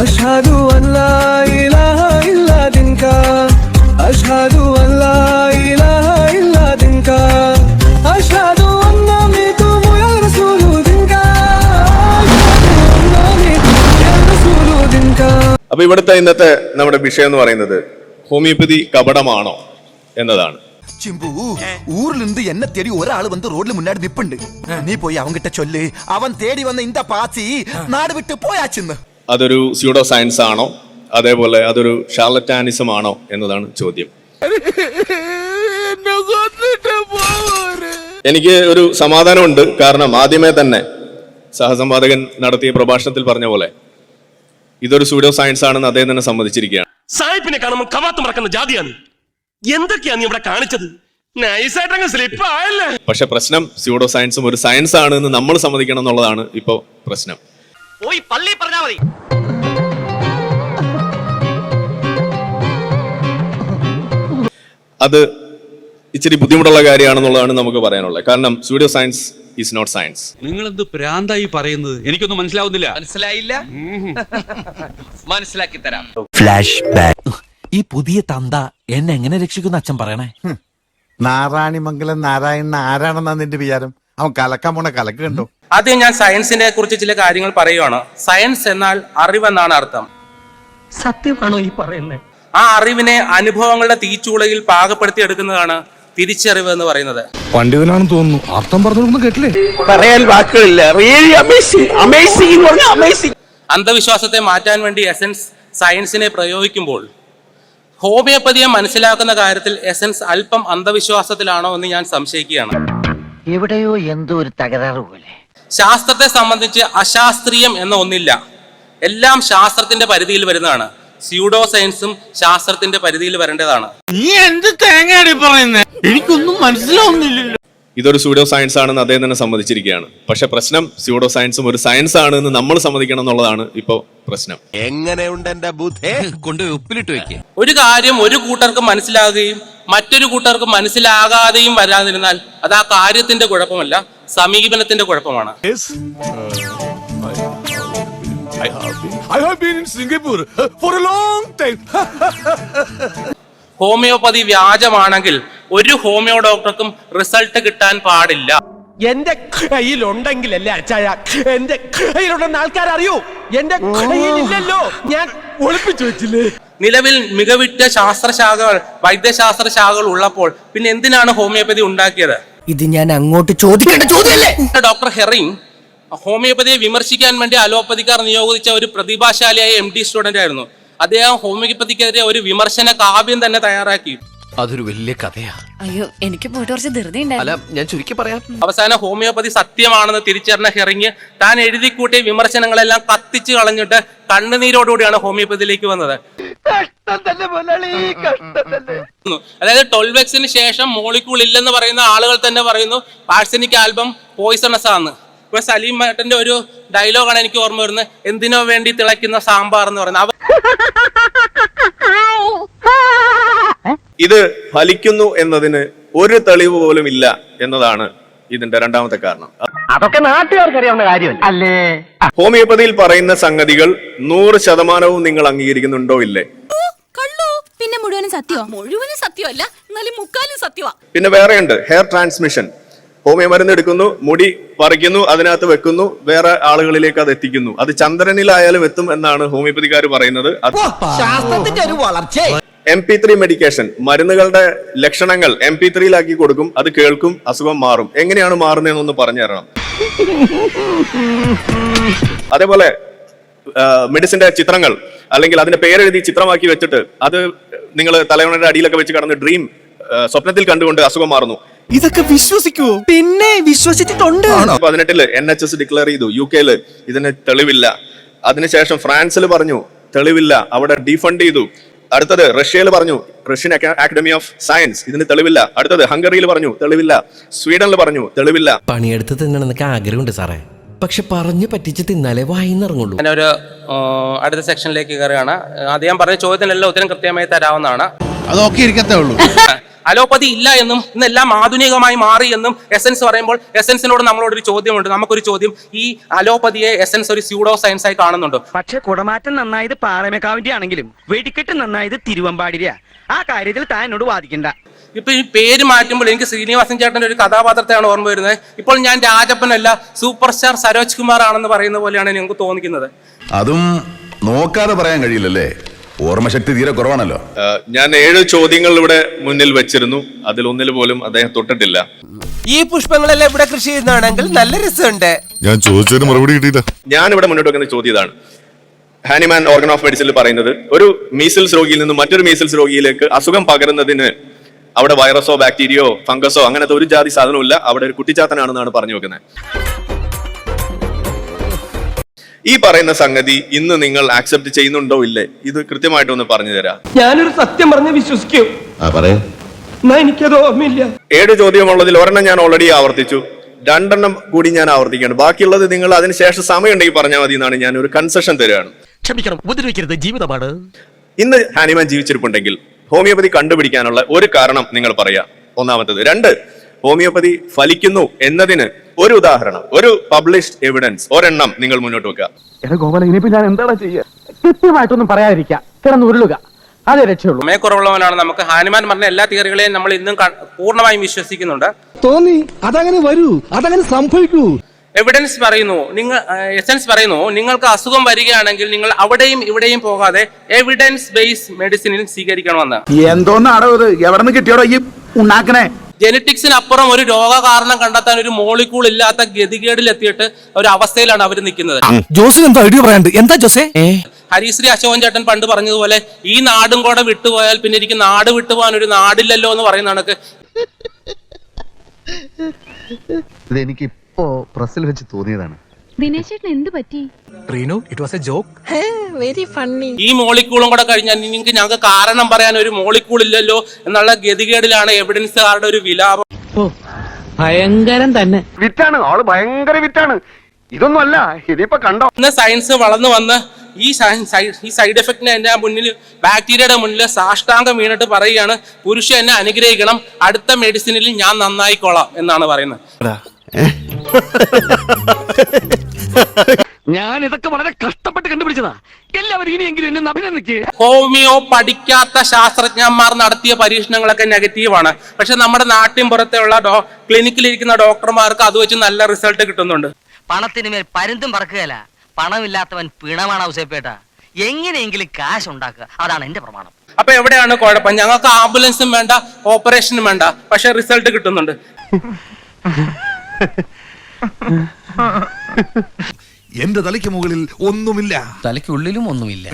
അഷ്ഹദു അല്ലാ ഇലാഹ ഇല്ലാ ദിൻക അഷ്ഹദു അല്ലാ ഇലാഹ ഇല്ലാ ദിൻക അഷ്ഹദു അന്ന മിതുമു യാ റസൂലു ദിൻക അഷ്ഹദു അന്ന മിതുമു യാ റസൂലു ദിൻക. അപ്പൊ ഇവിടുത്തെ ഇന്നത്തെ നമ്മുടെ വിഷയം എന്ന് പറയുന്നത് ഹോമിയോപ്പതി കപടമാണോ എന്നതാണ്. ചിമ്പു ഊരിലിருந்து എന്നെ തേടി ഒരാൾ വന്ന് റോഡിൽ മുന്നാടി നിപ്പുണ്ട്. നീ പോയി അവൻകിட்ட ചൊല്ല്, അവൻ തേടി വന്ന ഇന്ത പാച്ചി നാട് വിട്ട് പോയാച്ചെന്ന്. അതൊരു സ്യൂഡോ സയൻസ് ആണോ, അതേപോലെ അതൊരു ഷാർലറ്റാനിസം ആണോ എന്നതാണ് ചോദ്യം. എനിക്ക് ഒരു സമാധാനമുണ്ട്. കാരണം ആദ്യമേ തന്നെ സഹസംവാദകൻ നടത്തിയ പ്രഭാഷണത്തിൽ പറഞ്ഞ പോലെ ഇതൊരു സ്യൂഡോ സയൻസ് ആണെന്ന് അദ്ദേഹം തന്നെ സമ്മതിച്ചിരിക്കുകയാണ്. സായിപ്പിനെ കാണുമ്പോൾ കവാത്ത് മറക്കുന്ന ജാതിയാണ്. എന്തൊക്കെയാ നീ ഇവിടെ കാണിച്ചത്? നൈസായിട്ടങ്ങ് സ്ലിപ്പ് ആയല്ലേ. പക്ഷെ പ്രശ്നം സ്യൂഡോ സയൻസും ഒരു സയൻസ് ആണ് എന്ന് നമ്മൾ സമ്മതിക്കണം എന്നുള്ളതാണ് ഇപ്പോ പ്രശ്നം. പോയി പള്ളി പറഞ്ഞാ മതി. അത് ഇച്ചിരി ബുദ്ധിമുട്ടുള്ള കാര്യമാണെന്നുള്ളതാണ് നമുക്ക് പറയാനുള്ളത്. കാരണം pseudo science is not science. നിങ്ങൾ എന്ത് പ്രാന്തായി പറയുന്നത്? എനിക്കൊന്നും മനസ്സിലാവുന്നില്ല. മനസ്സിലായില്ല? മനസ്സിലാക്കി തരാം. Flashback. ഈ പുതിയ തന്ത എന്നെ എങ്ങനെ രക്ഷിക്കുന്ന അച്ഛൻ പറയണേ. നാരായണിമംഗലം നാരായണൻ ആരാണെന്നാ നിന്റെ വിചാരം? അവൻ കലക്കാൻ പോണ കലക്ക് കണ്ടോ? ആദ്യം ഞാൻ സയൻസിനെ കുറിച്ച് ചില കാര്യങ്ങൾ പറയുകയാണ്. സയൻസ് എന്നാൽ അറിവെന്നാണ് അർത്ഥം. സത്യമാണോ ഈ പറയുന്നത്? ആ അറിവിനെ അനുഭവങ്ങളുടെ തീച്ചൂളയിൽ പാകപ്പെടുത്തി എടുക്കുന്നതാണ് തിരിച്ചറിവ് എന്ന് പറയുന്നത്. പണ്ഡിതനാണെന്ന് തോന്നുന്നു. അർത്ഥം പറഞ്ഞൊന്നും കേട്ടില്ലേ? പറയാൻ വാക്കുകളില്ല. റിയലി അമേസിംഗ്, അമേസിംഗ് എന്ന് പറഞ്ഞാൽ അമേസിംഗ്. അന്ധവിശ്വാസത്തെ മാറ്റാൻ വേണ്ടി എസൻസ് സയൻസിനെ പ്രയോഗിക്കുമ്പോൾ ഹോമിയോപ്പതിയെ മനസ്സിലാക്കുന്ന കാര്യത്തിൽ എസൻസ് അല്പം അന്ധവിശ്വാസത്തിലാണോ എന്ന് ഞാൻ സംശയിക്കുകയാണ്. എവിടെയോ എന്തോ ഒരു തകരാറ് പോലെ. ശാസ്ത്രത്തെ സംബന്ധിച്ച് അശാസ്ത്രീയം എന്ന ഒന്നില്ല. എല്ലാം ശാസ്ത്രത്തിന്റെ പരിധിയിൽ വരുന്നതാണ്. സ്യൂഡോ സയൻസും ശാസ്ത്രത്തിന്റെ പരിധിയിൽ വരേണ്ടതാണ്. നീ എന്ത് തേങ്ങയാണ് പറയുന്നത്? എനിക്കൊന്നും മനസ്സിലാവുന്നില്ലല്ലോ. ഇതൊരു സ്യൂഡോ സയൻസ് ആണെന്ന് അദ്ദേഹം തന്നെ സമ്മതിച്ചിരിക്കുകയാണ്. പക്ഷെ പ്രശ്നം സ്യൂഡോ സയൻസും ഒരു സയൻസ് ആണ് എന്ന് നമ്മൾ സമ്മതിക്കണം എന്നുള്ളതാണ് ഇപ്പോ പ്രശ്നം. എങ്ങനെയുണ്ട് എന്റെ ബുദ്ധി? കൊണ്ടുപോയി ഉപ്പിലിട്ട് വെക്കുക. ഒരു കാര്യം ഒരു കൂട്ടർക്ക് മനസ്സിലാകുകയും മറ്റൊരു കൂട്ടർക്ക് മനസ്സിലാകാതെയും വരാതിരുന്നാൽ അത് ആ കാര്യത്തിന്റെ കുഴപ്പമല്ല, സമീപനത്തിന്റെ കുഴപ്പമാണ്. I have been in Singapore for a long time. Homeopathy വ്യാജമാണെങ്കിൽ ഒരു ഹോമിയോ ഡോക്ടർക്കും റിസൾട്ട് കിട്ടാൻ പാടില്ല. എന്റെ കയ്യിലുണ്ടെങ്കിലല്ലേ അച്ചായ എന്റെ കയ്യിലുണ്ടെന്ന് ആൾക്കാരറിയൂ. എന്റെ കയ്യിലില്ലല്ലോ, ഞാൻ ഒളിപ്പിച്ചു വെച്ചില്ലേ. നിലവിൽ മികവിറ്റ ശാസ്ത്രശാഖകൾ, വൈദ്യശാസ്ത്ര ശാഖകൾ ഉള്ളപ്പോൾ പിന്നെ എന്തിനാണ് ഹോമിയോപ്പതി ഉണ്ടാക്കിയത്? ഇത് ഞാൻ അങ്ങോട്ട് ചോദിക്കേണ്ട ചോദ്യമല്ലേ. ഡോക്ടർ ഹെറിങ് ഹോമിയോപ്പതിയെ വിമർശിക്കാൻ വേണ്ടി അലോപ്പതിക്കാർ നിയോഗിച്ച ഒരു പ്രതിഭാശാലിയായ MD സ്റ്റുഡന്റ് ആയിരുന്നു. അദ്ദേഹം ഹോമിയോപ്പതിക്കെതിരെ ഒരു വിമർശന കാവ്യം തന്നെ തയ്യാറാക്കി. അതൊരു വലിയ കഥയാ. അയ്യോ, എനിക്ക് പോയിട്ട് കുറച്ച് ധൃതി അല്ല, ഞാൻ ചുരുക്കി പറയാം. അവസാനം ഹോമിയോപ്പതി സത്യമാണെന്ന് തിരിച്ചറിഞ്ഞ ഹെറിങ് താൻ എഴുതിക്കൂട്ടിയ വിമർശനങ്ങളെല്ലാം കത്തിച്ചു കളഞ്ഞിട്ട് കണ്ണുനീരോടുകൂടിയാണ് ഹോമിയോപ്പതിയിലേക്ക് വന്നത്. അതായത് 12Xന് ശേഷം മോളിക്യൂൾ ഇല്ലെന്ന് പറയുന്ന ആളുകൾ തന്നെ പറയുന്നു ആർസെനിക് ആൽബം പോയിസണസ് ആണ്. ഇപ്പൊ സലീം മേട്ടന്റെ ഒരു ഡയലോഗാണ് എനിക്ക് ഓർമ്മ വരുന്നത്, എന്തിനോ വേണ്ടി തിളയ്ക്കുന്ന സാമ്പാർ എന്ന് പറയുന്നത്. ഇത് ഫലിക്കുന്നു എന്നതിന് ഒരു തെളിവ് പോലും ഇല്ല എന്നതാണ് ഇതിന്റെ രണ്ടാമത്തെ കാരണം. അതൊക്കെ നാട്ടുകാർക്ക് അറിയാവുന്ന കാര്യമല്ല അല്ലേ. ഹോമിയോപ്പതിയിൽ പറയുന്ന സംഗതികൾ 100% നിങ്ങൾ അംഗീകരിക്കുന്നുണ്ടോ ഇല്ലേ? പിന്നെ മുഴുവനും സത്യമോ? മുഴുവനും സത്യമല്ല, എന്നാലും മുക്കാലും സത്യമാ. പിന്നെ വേറെയുണ്ട് ഹെയർ ട്രാൻസ്മിഷൻ. ഹോമിയോ മരുന്ന് എടുക്കുന്നു, മുടി പറിക്കുന്നു, അതിനകത്ത് വെക്കുന്നു, വേറെ ആളുകളിലേക്ക് അത് എത്തിക്കുന്നു. അത് ചന്ദ്രനിലായാലും എത്തും എന്നാണ് ഹോമിയോപ്പതിക്കാർ പറയുന്നത്. ശാസ്ത്രത്തിന്റെ ഒരു വളർച്ച. MP3 മെഡിക്കേഷൻ, മരുന്നുകളുടെ ലക്ഷണങ്ങൾ MP3-ലാക്കി കൊടുക്കും, അത് കേൾക്കും, അസുഖം മാറും. എങ്ങനെയാണ് മാറുന്നതെന്നൊന്ന് പറഞ്ഞു തരണം. അതേപോലെ മെഡിസിന്റെ ചിത്രങ്ങൾ അല്ലെങ്കിൽ അതിന്റെ പേരെഴുതി ചിത്രമാക്കി വെച്ചിട്ട് അത് നിങ്ങൾ തലവണയുടെ അടിയിലൊക്കെ വെച്ച് കടന്ന് ഡ്രീം സ്വപ്നത്തിൽ കണ്ടുകൊണ്ട് അസുഖം മാറുന്നു. ഇതൊക്കെ വിശ്വസിക്കുവോ? പിന്നെ വിശ്വസിച്ചിട്ടുണ്ട്. 2018 NHS ഡിക്ലെയർ ചെയ്തു. UK ഇതിന് തെളിവില്ല. അതിനുശേഷം ഫ്രാൻസിൽ പറഞ്ഞു തെളിവില്ല, അവിടെ ഡീഫണ്ട് ചെയ്തു. അടുത്തത് റഷ്യയിൽ പറഞ്ഞു, റഷ്യൻ അക്കാഡമി ഓഫ് സയൻസ്, ഇതിന് തെളിവില്ല. അടുത്തത് ഹംഗറിയിൽ പറഞ്ഞു തെളിവില്ല. സ്വീഡനിൽ പറഞ്ഞു തെളിവില്ല. പണിയെടുത്ത് തിന്നണമെന്നൊക്കെ ആഗ്രഹമുണ്ട് സാറേ, പക്ഷെ പറഞ്ഞു പറ്റിച്ച് തിന്നാലേ വായിന്നിറങ്ങുള്ളൂ. അങ്ങനെ ഒരു അടുത്ത സെക്ഷനിലേക്ക് കയറുകയാണ്. അദ്ദേഹം പറഞ്ഞ ചോദ്യത്തിനെല്ലാം ഉത്തരം കൃത്യമായി തരാവുന്നതാണ്. അതൊക്കെ ഇരിക്കത്തേ ഉള്ളൂ. അലോപ്പതി ഇല്ല എന്നും ഇന്നെല്ലാം ആധുനികമായി മാറി എന്നും എസൻസ് പറയുമ്പോൾ എസൻസിനോട് നമ്മളോടൊരു ചോദ്യമുണ്ട്. നമുക്കൊരു ചോദ്യം, ഈ അലോപ്പതിയെ എസൻസ് ഒരു സ്യൂഡോ സയൻസ് ആയി കാണുന്നുണ്ടോ? പക്ഷെ കുടമാറ്റം നന്നായത് പാറമേക്കാവിന്റെ ആണെങ്കിലും വെടിക്കെട്ട് നന്നായത് തിരുവമ്പാടിരിയ. ആ കാര്യത്തിൽ താൻ എന്നോട് വാദിക്കണ്ട. ഇപ്പൊ ഈ പേര് മാറ്റുമ്പോൾ എനിക്ക് ശ്രീനിവാസൻ ചേട്ടന്റെ ഒരു കഥാപാത്രത്തെയാണ് ഓർമ്മ വരുന്നത്. ഇപ്പോൾ ഞാൻ രാജപ്പനല്ല, സൂപ്പർ സ്റ്റാർ സരോജ് കുമാർ ആണെന്ന് പറയുന്ന പോലെയാണ് ഞങ്ങൾക്ക് തോന്നിക്കുന്നത്. അതും നോക്കാതെ പറയാൻ കഴിയില്ലല്ലേ, ഓർമ്മശക്തി തീരെ കുറവാണല്ലോ. ഞാൻ 7 ചോദ്യങ്ങൾ ഇവിടെ മുന്നിൽ വെച്ചിരുന്നു, അതിലൊന്നിൽ പോലും അദ്ദേഹം തൊട്ടിട്ടില്ല. ഈ പുഷ്പങ്ങളെല്ലാം ഇവിടെ കൃഷി ചെയ്യുന്നതാണെങ്കിൽ നല്ല രസമുണ്ട്. ഞാൻ ചോദിച്ചതിന് മറുപടി കിട്ടിയില്ല. ഞാൻ ഇവിടെ മുന്നോട്ട് വെക്കുന്ന ചോദ്യം ഇതാണ്. ഹാനിമാൻ ഓർഗൻ ഓഫ് മെഡിസിനിൽ പറയുന്നത് ഒരു മീസിൽസ് രോഗിയിൽ നിന്ന് മറ്റൊരു മീസിൽസ് രോഗിയിലേക്ക് അസുഖം പകരുന്നതിന് അവിടെ വൈറസോ ബാക്ടീരിയോ ഫംഗസോ അങ്ങനത്തെ ഒരു ജാതി സാധനമില്ല, അവിടെ ഒരു കുട്ടിച്ചാത്തനാണെന്നാണ് പറഞ്ഞു വെക്കുന്നത്. ഈ പറയുന്ന സംഗതി ഇന്ന് നിങ്ങൾ ആക്സെപ്റ്റ് ചെയ്യുന്നുണ്ടോ ഇല്ലേ, ഇത് കൃത്യമായിട്ടൊന്ന് പറഞ്ഞു തരാം. ഞാനൊരു സത്യം പറഞ്ഞ് വിശ്വസിക്കൂ. എന്നാ എനിക്കത് ഓർമ്മയില്ല. 7 ചോദ്യമുള്ളതിൽ ഒരെണ്ണം ഞാൻ ഓൾറെഡി ആവർത്തിച്ചു, 2 എണ്ണം കൂടി ഞാൻ ആവർത്തിക്കുകയാണ്. ബാക്കിയുള്ളത് നിങ്ങൾ അതിനുശേഷം സമയം ഉണ്ടെങ്കിൽ പറഞ്ഞാൽ മതി എന്നാണ് ഞാൻ ഒരു കൺസെഷൻ തരികയാണ്. ക്ഷമിക്കണം, ഉപദ്രവിക്കരുത്, ജീവിതമാണ്. ഇന്ന് ഹാനിമാൻ ജീവിച്ചിരിപ്പുണ്ടെങ്കിൽ ഹോമിയോപ്പതി കണ്ടുപിടിക്കാനുള്ള ഒരു കാരണം നിങ്ങൾ പറയാ. ഒന്നാമത്തത്. 2, ഹോമിയോപ്പതി ഫലിക്കുന്നു എന്നതിന് ഒരു ഉദാഹരണം, ഒരു പബ്ലിഷ്ഡ് എവിഡൻസ് ഒരെണ്ണം നിങ്ങൾ മുന്നോട്ട് വെക്കുക. ഗോപാല, ഇനിയിപ്പോ ഞാൻ എന്താണ് ചെയ്യുക? കൃത്യമായിട്ടൊന്നും പറയാതിരിക്കുക, കിടന്ന് ഉരുളുക, അതേ രക്ഷയുള്ളൂ. സമയക്കുറവുള്ളവനാണ്. നമുക്ക് ഹാനിമാൻ പറഞ്ഞ എല്ലാ തിയറികളെയും നമ്മൾ ഇന്നും പൂർണ്ണമായും വിശ്വസിക്കുന്നുണ്ട്. തോന്നി അതങ്ങനെ വരൂ, അതങ്ങനെ സംഭവിക്കൂ. എവിഡൻസ് പറയുന്നു, എസൻസ് പറയുന്നു, നിങ്ങൾക്ക് അസുഖം വരികയാണെങ്കിൽ നിങ്ങൾ അവിടെയും ഇവിടെയും പോകാതെ എവിഡൻസ് ബേസ്ഡ് മെഡിസിനിൽ സ്വീകരിക്കണമെന്ന്. എന്തോന്നാടോ ഇത്, എവിടെ നിന്ന് കിട്ടിയോടോ ഈ ഉണ്ടാക്കണേ? ജനറ്റിക്സിനപ്പുറം ഒരു രോഗകാരണം കണ്ടെത്താൻ ഒരു മോളിക്കൂൾ ഇല്ലാത്ത ഗതികേടിൽ എത്തിയിട്ട് ഒരു അവസ്ഥയിലാണ് അവർ നിൽക്കുന്നത്. ജോസിന് എന്താ ഐഡിയ പറയാണ്ട്? എന്താ ജോസേ? ഹരിശ്രീ അശോകൻ ചേട്ടൻ പണ്ട് പറഞ്ഞതുപോലെ ഈ നാടും കൂടെ വിട്ടുപോയാൽ പിന്നെ എനിക്ക് നാട് വിട്ടുപോകാൻ ഒരു നാടില്ലല്ലോ എന്ന് പറയുന്ന കണക്ക്. ഇതെനിക്ക് ഇപ്പോ പ്രസ്സിൽ വെച്ച് തോന്നിയതാണ്. ദിനേശ് ചേട്ടൻ എന്ത് പറ്റി? ഈ മോളിക്കൂളും കൂടെ കഴിഞ്ഞാൽ ഞങ്ങൾക്ക് കാരണം പറയാൻ ഒരു മോളിക്കൂൾ ഇല്ലല്ലോ എന്നുള്ള ഗതികേടിലാണ് എവിഡൻസുകാരുടെ ഒരു വിലാപം. ഭയങ്കരം തന്നെ. വിറ്റാണ് ആള്, ഭയങ്കര വിറ്റാണ്. ഇതൊന്നും അല്ല, ഇതിപ്പോ കണ്ടോ. ഇന്ന് സയൻസ് വളർന്നു വന്ന് ഈ സൈഡ് എഫക്റ്റിന് എന്റെ മുന്നിൽ, ബാക്ടീരിയയുടെ മുന്നിൽ സാഷ്ടാംഗം വീണിട്ട് പറയുകയാണ്, പുരുഷൻ എന്നെ അനുഗ്രഹിക്കണം, അടുത്ത മെഡിസിനിൽ ഞാൻ നന്നായിക്കോളാം എന്നാണ് പറയുന്നത്. ഞാൻ ഇതൊക്കെ വളരെ കഷ്ടപ്പെട്ട് കണ്ടുപിടിച്ചതാ. എല്ലാവരും ഇനിയെങ്കിലും എന്നെ അഭിനന്ദിക്കുക. ഹോമിയോ പഠിക്കാത്ത ശാസ്ത്രജ്ഞന്മാർ നടത്തിയ പരീക്ഷണങ്ങളൊക്കെ നെഗറ്റീവാണ്. പക്ഷെ നമ്മുടെ നാട്ടിൻ പുറത്തുള്ള ക്ലിനിക്കിലിരിക്കുന്ന ഡോക്ടർമാർക്ക് അത് വെച്ച് നല്ല റിസൾട്ട് കിട്ടുന്നുണ്ട്. പണത്തിന് മേൽ പരുന്തും പറക്കുകയല്ല, പണമില്ലാത്തവൻ പിണമാണ് ഔസേപ്പേട്ട. എങ്ങനെയെങ്കിലും കാശ് ഉണ്ടാക്കുക, അതാണ് എന്റെ പ്രമാണം. അപ്പൊ എവിടെയാണ് കുഴപ്പം? ഞങ്ങൾക്ക് ആംബുലൻസും വേണ്ട, ഓപ്പറേഷനും വേണ്ട, പക്ഷെ റിസൾട്ട് കിട്ടുന്നുണ്ട്. എന്റെ തലയ്ക്ക് മുകളിൽ ഒന്നുമില്ല, തലയ്ക്കുള്ളിലും ഒന്നുമില്ല.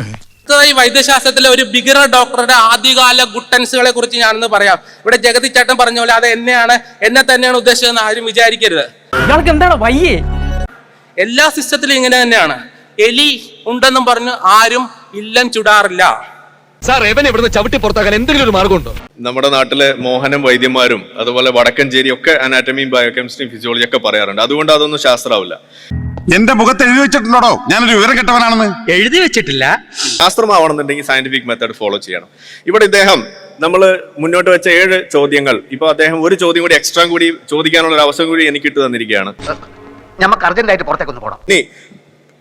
ഈ വൈദ്യശാസ്ത്രത്തിലെ ഒരു ബിഗിനർ ഡോക്ടറുടെ ആദ്യകാല ഗുട്ടൻസുകളെ കുറിച്ച് ഞാനൊന്ന് പറയാം. ഇവിടെ ജഗതി ചേട്ടൻ പറഞ്ഞ പോലെ അത് എന്നെ തന്നെയാണ് ഉദ്ദേശിച്ചതെന്ന് ആരും വിചാരിക്കരുത്. എന്താണ് വയ്യേ? എല്ലാ സിസ്റ്റത്തിലും ഇങ്ങനെ തന്നെയാണ്. എലി ഉണ്ടെന്നും പറഞ്ഞ് ആരും ഇല്ലം ചുടാറില്ല. സാർ, എവനെ ഇവിടുന്ന് ചവിട്ടി പുറത്താക്കാൻ എന്തെങ്കിലും ഒരു മാർഗമുണ്ടോ? നമ്മുടെ നാട്ടിലെ മോഹനം വൈദ്യന്മാരും അതുപോലെ വടക്കഞ്ചേരി ഒക്കെ അനാറ്റമിയും ബയോകെമിസ്ട്രിയും ഫിസിയോളജി ഒക്കെ പറയാറുണ്ട്. അതുകൊണ്ട് അതൊന്നും ശാസ്ത്രമാവില്ല. എന്റെ മുഖത്ത് എഴുതി വെച്ചിട്ടുണ്ടോ ഞാനൊരു വിവരം കെട്ടവനാണെന്ന്? എഴുതി വെച്ചിട്ടില്ല. ശാസ്ത്രമാവണമെന്നുണ്ടെങ്കിൽ സയന്റിഫിക് മെത്തേഡ് ഫോളോ ചെയ്യണം. ഇവിടെ ഇദ്ദേഹം നമ്മൾ മുന്നോട്ട് വെച്ച 7 ചോദ്യങ്ങൾ, ഇപ്പൊ അദ്ദേഹം ഒരു ചോദ്യം കൂടി എക്സ്ട്രാ കൂടി ചോദിക്കാനുള്ള ഒരു അവസരം കൂടി എനിക്ക് ഇട്ട് തന്നിരിക്കുകയാണ്. നമുക്ക് അർജന്റായിട്ട് പുറത്തേക്കൊന്ന് പോകണം. ഇനി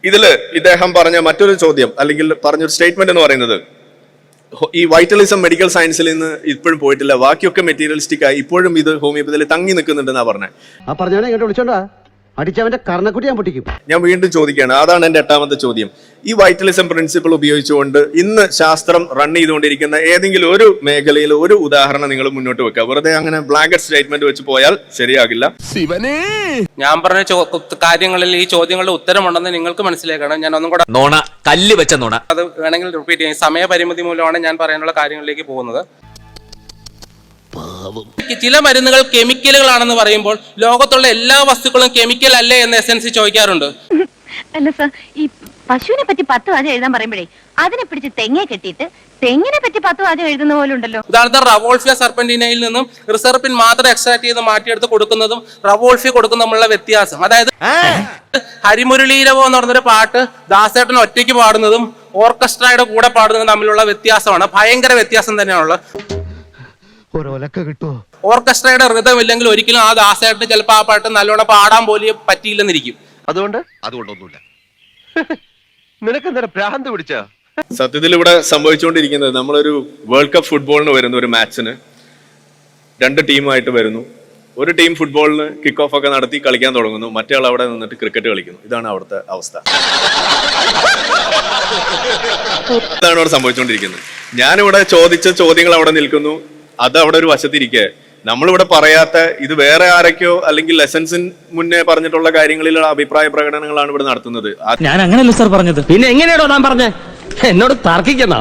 ഇതില് ഇദ്ദേഹം പറഞ്ഞ മറ്റൊരു ചോദ്യം അല്ലെങ്കിൽ പറഞ്ഞൊരു സ്റ്റേറ്റ്മെന്റ് എന്ന് പറയുന്നത്, ഈ വൈറ്റലിസം മെഡിക്കൽ സയൻസിൽ നിന്ന് ഇപ്പോഴും പോയിട്ടില്ല, ബാക്കിയൊക്കെ മെറ്റീരിയലിസ്റ്റിക് ആയി ഇപ്പോഴും ഇത് ഹോമിയോപ്പതിയിൽ തങ്ങി നിൽക്കുന്നുണ്ടെന്നാ പറഞ്ഞത്. ആ പറഞ്ഞവനെ ഇങ്ങോട്ട് വിളിച്ചോണ്ടാ, അടിച്ചവന്റെ കർണക്കുട്ടി ഞാൻ പൊട്ടിക്കും. ഞാൻ വീണ്ടും ചോദിക്കുകയാണ്, അതാണ് എന്റെ 8ാമത്തെ ചോദ്യം. ഈ വൈറ്റലിസം പ്രിൻസിപ്പിൾ ഉപയോഗിച്ചുകൊണ്ട് ഇന്ന് ശാസ്ത്രം റൺ ചെയ്തുകൊണ്ടിരിക്കുന്ന ഏതെങ്കിലും ഒരു മേഖലയിൽ ഒരു ഉദാഹരണം നിങ്ങൾ മുന്നോട്ട് വെക്കുക. വെറുതെ അങ്ങനെ ബ്ലാങ്കറ്റ് സ്റ്റേറ്റ്മെന്റ് വെച്ച് പോയാൽ ശരിയാകില്ല. ഞാൻ പറഞ്ഞ കാര്യങ്ങളിൽ ഈ ചോദ്യങ്ങളുടെ ഉത്തരമുണ്ടെന്ന് നിങ്ങൾക്ക് മനസ്സിലാക്കണം. ഞാൻ ഒന്നും കൂടെ നോണ, കല്ല് വെച്ച നോണ, അത് വേണമെങ്കിൽ റിപ്പീറ്റ് ചെയ്യാം. സമയപരിമിതി മൂലമാണ് ഞാൻ പറയാനുള്ള കാര്യങ്ങളിലേക്ക് പോകുന്നത്. ചില മരുന്നുകൾ കെമിക്കലുകളാണെന്ന് പറയുമ്പോൾ ലോകത്തുള്ള എല്ലാ വസ്തുക്കളും കെമിക്കൽ അല്ലേ എന്ന് എസൻസ് ചോദിക്കാറുണ്ട്. അല്ല സാർ, ഈ പശുവിനെ പറ്റി 10 വാചകം എഴുതാൻ പറയുമ്പോഴേ അതിനെ പിടിച്ച് തെങ്ങെ കെട്ടിയിട്ട് തെങ്ങിനെ പറ്റി 10 വാചകം എഴുതുന്ന പോലെ ഉണ്ടല്ലോ. ഉദാഹരണത്തിന് റവോൾഫിയ സർപ്പന്റീനയിൽ നിന്നും റിസർപ്പിൻ മാത്രം എക്സ്ട്രാക്ട് ചെയ്ത് മാറ്റിയെടുത്ത് കൊടുക്കുന്നതും റവോൾഫിയ കൊടുക്കുന്നതുമുള്ള വ്യത്യാസം. അതായത് ഹരിമുരളീരവോ എന്ന് പറഞ്ഞൊരു പാട്ട് ദാസേട്ടൻ ഒറ്റയ്ക്ക് പാടുന്നതും ഓർക്കസ്ട്രയുടെ കൂടെ പാടുന്നതും തമ്മിലുള്ള വ്യത്യാസമാണ്. ഭയങ്കര വ്യത്യാസം തന്നെയാണുള്ളത്. ഓർക്കസ്ട്രയുടെ റിതം ഇല്ലെങ്കിൽ ഒരിക്കലും ആ ദാസേട്ടന് ചിലപ്പോൾ ആ പാട്ട് നല്ലോണം പാടാൻ പോലും പറ്റിയില്ലെന്നിരിക്കും. അതുകൊണ്ടൊന്നുമില്ല. നിനക്കെന്താ ഭ്രാന്ത് പിടിച്ച? സത്യത്തിൽ ഇവിടെ സംഭവിച്ചുകൊണ്ടിരിക്കുന്നത്, നമ്മളൊരു വേൾഡ് കപ്പ് ഫുട്ബോളിന് വരുന്ന ഒരു മാച്ചിന് 2 ടീമായിട്ട് വരുന്നു. ഒരു ടീം ഫുട്ബോളിന് കിക്ക് ഓഫ് ഒക്കെ നടത്തി കളിക്കാൻ തുടങ്ങുന്നു, മറ്റേ ആൾ അവിടെ നിന്നിട്ട് ക്രിക്കറ്റ് കളിക്കുന്നു. ഇതാണ് അവിടുത്തെ അവസ്ഥ. ഇതാണ് ഇവിടെ സംഭവിച്ചുകൊണ്ടിരിക്കുന്നത്. ഞാനിവിടെ ചോദിച്ച ചോദ്യങ്ങൾ അവിടെ നിൽക്കുന്നു, അത് അവിടെ ഒരു വശത്തിരിക്കെ നമ്മളിവിടെ പറയാത്ത ഇത് വേറെ ആരൊക്കെയോ അല്ലെങ്കിൽ ലെസൺസിന് മുന്നേ പറഞ്ഞിട്ടുള്ള കാര്യങ്ങളിലുള്ള അഭിപ്രായ പ്രകടനങ്ങളാണ് ഇവിടെ നടത്തുന്നത്. ഞാൻ അങ്ങനെയല്ല സാർ പറഞ്ഞത്. പിന്നെ എങ്ങനെയാണോ താൻ പറഞ്ഞേ? എന്നോട് തർക്കിക്കുന്ന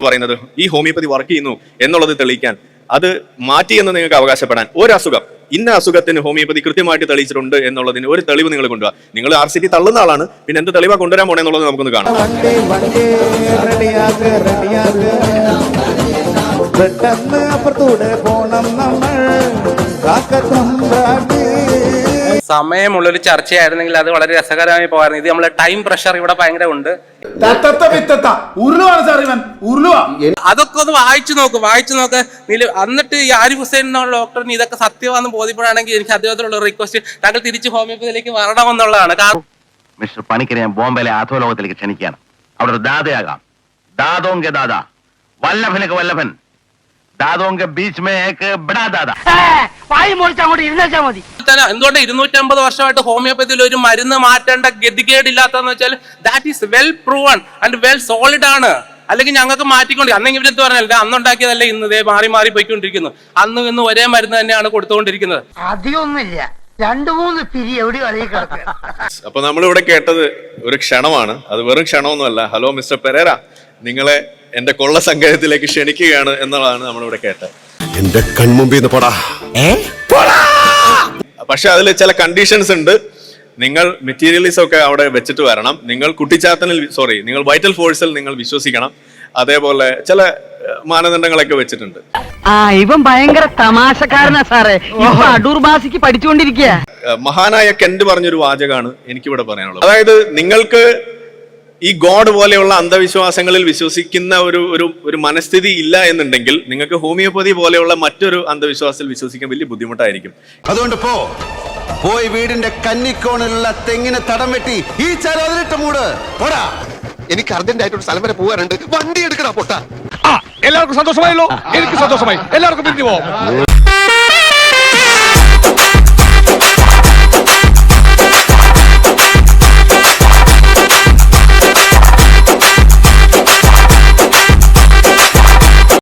പറയുന്നത് ഈ ഹോമിയോപ്പതി വർക്ക് ചെയ്യുന്നു എന്നുള്ളത് തെളിയിക്കാൻ, അത് മാറ്റി എന്ന് നിങ്ങൾക്ക് അവകാശപ്പെടാൻ ഒരു അസുഖം, ഇന്ന അസുഖത്തിന് ഹോമിയോപ്പതി കൃത്യമായിട്ട് തെളിയിച്ചിട്ടുണ്ട് എന്നുള്ളതിന് ഒരു തെളിവ് നിങ്ങൾ കൊണ്ടുപോകാം. നിങ്ങൾ RCT തള്ളുന്ന ആളാണ്, പിന്നെ എന്ത് തെളിവാ കൊണ്ടുവരാൻ പോണേ എന്നുള്ളത് നമുക്കൊന്ന് കാണാം. സമയമുള്ളൊരു ചർച്ചയായിരുന്നെങ്കിൽ അത് വളരെ രസകരമായി പോകാറുണ്ട്. ഇത് നമ്മളെ ടൈം പ്രഷർ ഇവിടെ ഭയങ്കര ഉണ്ട്. അതൊക്കെ ഒന്ന് വായിച്ചു നോക്ക്. എന്നിട്ട് ഈ ആരിഫ് ഹുസൈൻ എന്നുള്ള ഡോക്ടറിന് ഇതൊക്കെ സത്യമാണെന്ന് ബോധ്യപ്പെടുകയാണെങ്കിൽ എനിക്ക് അദ്ദേഹത്തിനുള്ള റിക്വസ്റ്റ്, താങ്കൾ തിരിച്ച് ഹോമിയോപ്പതിയിലേക്ക് വരണമെന്നുള്ളതാണ്. മിസ്റ്റർ പണിക്കരെ ഞാൻ ബോംബെയിലെ ആധോലോകത്തിലേക്ക് ക്ഷണിക്കുകയാണ്. അവിടെ ഒരു ദാദയാകാം, ദാദോങ്ക ദാദ, വല്ലഭനൊക്കെ വല്ലഭൻ, ദാദോങ്ക ബീച്ച് മേ ഏക് ബഡാ ദാദ. എന്തുകൊണ്ട് 250 വർഷമായിട്ട് ഹോമിയോപ്പതിയിൽ ഒരു മരുന്ന് മാറ്റേണ്ട ഗതികേടില്ലാത്തതെന്ന് വെച്ചാൽ that is well proven and well solid ആണ്. അല്ലെങ്കിൽ ഞങ്ങൾക്ക് മാറ്റിക്കൊണ്ട് അന്നെങ്കിൽ ഇവരെന്ത് പറഞ്ഞാൽ അന്നുണ്ടാക്കിയതല്ലേ ഇന്ന് മാറി മാറി പോയിക്കൊണ്ടിരിക്കുന്നു. അന്നും ഇന്ന് ഒരേ മരുന്ന് തന്നെയാണ് കൊടുത്തുകൊണ്ടിരിക്കുന്നത്. അധികമൊന്നുമില്ല, 2-3 പിരി എവിടെ കിടക്കുക. അപ്പൊ നമ്മളിവിടെ കേട്ടത് ഒരു ക്ഷണമാണ്, അത് വെറും ക്ഷണമൊന്നുമല്ല. ഹലോ മിസ്റ്റർ പെരേര, നിങ്ങളെ എന്റെ കൊള്ള സംഘത്തിലേക്ക് ക്ഷണിക്കുകയാണ് എന്നുള്ളതാണ് നമ്മളിവിടെ കേട്ടത്. എന്റെ കൺമുമ്പിൽ പോടാ. പക്ഷെ അതിൽ ചില കണ്ടീഷൻസ് ഉണ്ട്. നിങ്ങൾ മെറ്റീരിയലിസം ഒക്കെ അവിടെ വെച്ചിട്ട് വരണം. നിങ്ങൾ നിങ്ങൾ വൈറ്റൽ ഫോഴ്സിൽ നിങ്ങൾ വിശ്വസിക്കണം. അതേപോലെ ചില മാനദണ്ഡങ്ങളൊക്കെ വെച്ചിട്ടുണ്ട്. ഇവൻ ഭയങ്കര തമാശക്കാരനാ സാറേ. അടൂർ ഭാഷയ്ക്ക് പഠിച്ചുകൊണ്ടിരിക്കുക. മഹാനായ കെന്റ് പറഞ്ഞൊരു വാചകമാണ് എനിക്കിവിടെ പറയാനുള്ളത്. അതായത് നിങ്ങൾക്ക് ഈ ഗോഡ് പോലെയുള്ള അന്ധവിശ്വാസങ്ങളിൽ വിശ്വസിക്കുന്ന ഒരു മനസ്ഥിതി ഇല്ല എന്നുണ്ടെങ്കിൽ നിങ്ങൾക്ക് ഹോമിയോപ്പതി പോലെയുള്ള മറ്റൊരു അന്ധവിശ്വാസത്തിൽ വിശ്വസിക്കാൻ വലിയ ബുദ്ധിമുട്ടായിരിക്കും. അതുകൊണ്ട് പോയി വീടിന്റെ കന്നിക്കോണിലുള്ള തെങ്ങിന് തടം വെട്ടി ഈ ചരോതിലിട്ട് മൂട്. പോടാ, എനിക്ക് അർജന്റായിട്ടൊരു സ്ഥലം വരെ പോകാനുണ്ട്. വണ്ടി എടുക്കടാ പൊട്ടാ. എല്ലാവർക്കും സന്തോഷമായല്ലോ? എനിക്ക് സന്തോഷമായി. എല്ലാവർക്കും പിരിഞ്ഞു പോവാം.